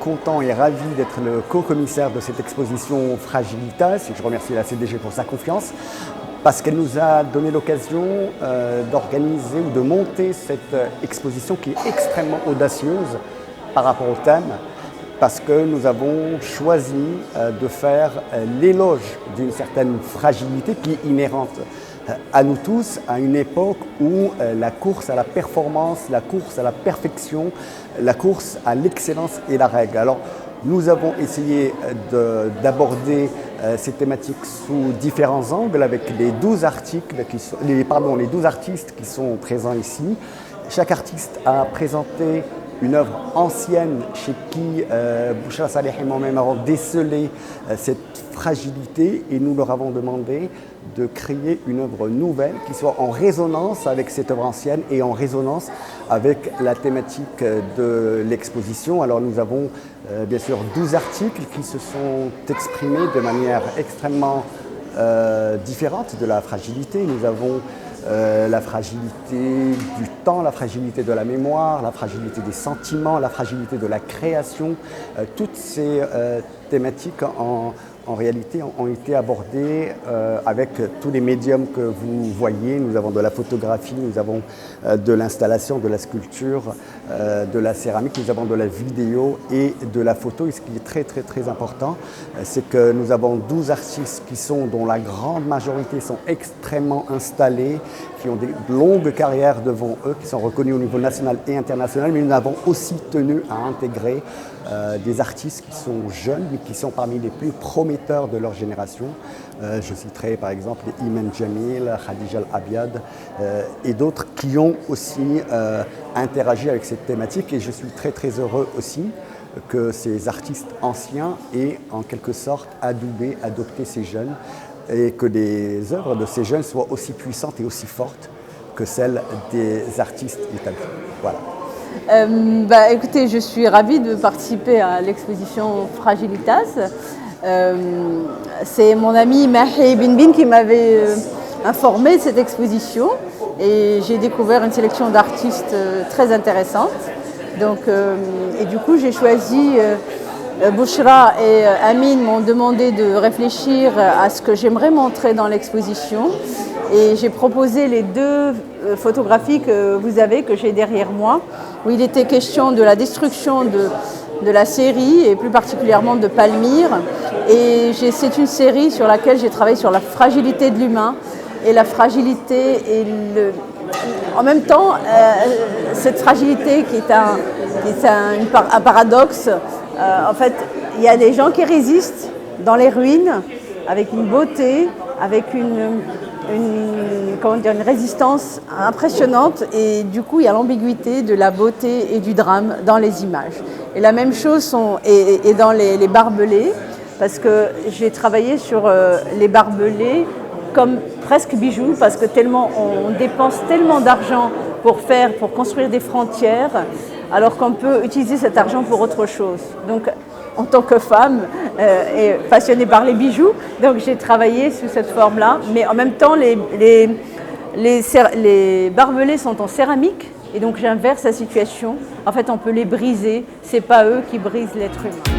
content et ravi d'être le co-commissaire de cette exposition Fragilitas. Je remercie la CDG pour sa confiance, parce qu'elle nous a donné l'occasion d'organiser ou de monter cette exposition qui est extrêmement audacieuse par rapport au thème, parce que nous avons choisi de faire l'éloge d'une certaine fragilité qui est inhérente à nous tous, à une époque où la course à la performance, la course à la perfection, la course à l'excellence est la règle. Alors, nous avons essayé d'aborder ces thématiques sous différents angles avec les 12 artistes qui sont présents ici. Chaque artiste a présenté une œuvre ancienne chez qui Bouchra Saleh et moi-même avons décelé cette fragilité, et nous leur avons demandé de créer une œuvre nouvelle qui soit en résonance avec cette œuvre ancienne et en résonance avec la thématique de l'exposition. Alors nous avons bien sûr 12 articles qui se sont exprimés de manière extrêmement différente de la fragilité. Nous avons la fragilité du temps, la fragilité de la mémoire, la fragilité des sentiments, la fragilité de la création. Toutes ces thématiques en réalité ont été abordées avec tous les médiums que vous voyez. Nous avons de la photographie, nous avons de l'installation, de la sculpture, de la céramique, nous avons de la vidéo et de la photo. Et ce qui est très très très important, c'est que nous avons 12 artistes dont la grande majorité sont extrêmement installés, qui ont des longues carrières devant eux, qui sont reconnus au niveau national et international, mais nous avons aussi tenu à intégrer des artistes qui sont jeunes, mais qui sont parmi les plus prometteurs de leur génération. Je citerai par exemple Iman Jamil, Khadija Al-Abiad et d'autres qui ont aussi interagi avec cette thématique, et je suis très très heureux aussi que ces artistes anciens aient en quelque sorte adopté ces jeunes, et que les œuvres de ces jeunes soient aussi puissantes et aussi fortes que celles des artistes établis. Voilà. Écoutez, je suis ravie de participer à l'exposition Fragilitas. C'est mon ami Mahi Binbin qui m'avait informé de cette exposition, et j'ai découvert une sélection d'artistes très intéressante. Donc, et du coup, j'ai choisi Bouchra et Amine m'ont demandé de réfléchir à ce que j'aimerais montrer dans l'exposition, et j'ai proposé les deux photographies que vous avez, que j'ai derrière moi, où il était question de la destruction de la série, et plus particulièrement de Palmyre. Et c'est une série sur laquelle j'ai travaillé sur la fragilité de l'humain, et la fragilité et en même temps cette fragilité qui est un paradoxe. En fait, il y a des gens qui résistent dans les ruines avec une beauté, avec une résistance impressionnante, et du coup il y a l'ambiguïté de la beauté et du drame dans les images. Et la même chose est dans les barbelés, parce que j'ai travaillé sur les barbelés comme presque bijoux, parce que on dépense tellement d'argent pour construire des frontières, alors qu'on peut utiliser cet argent pour autre chose. Donc, en tant que femme et passionnée par les bijoux, donc j'ai travaillé sous cette forme-là. Mais en même temps, les barbelés sont en céramique, et donc j'inverse la situation. En fait, on peut les briser. C'est pas eux qui brisent l'être humain.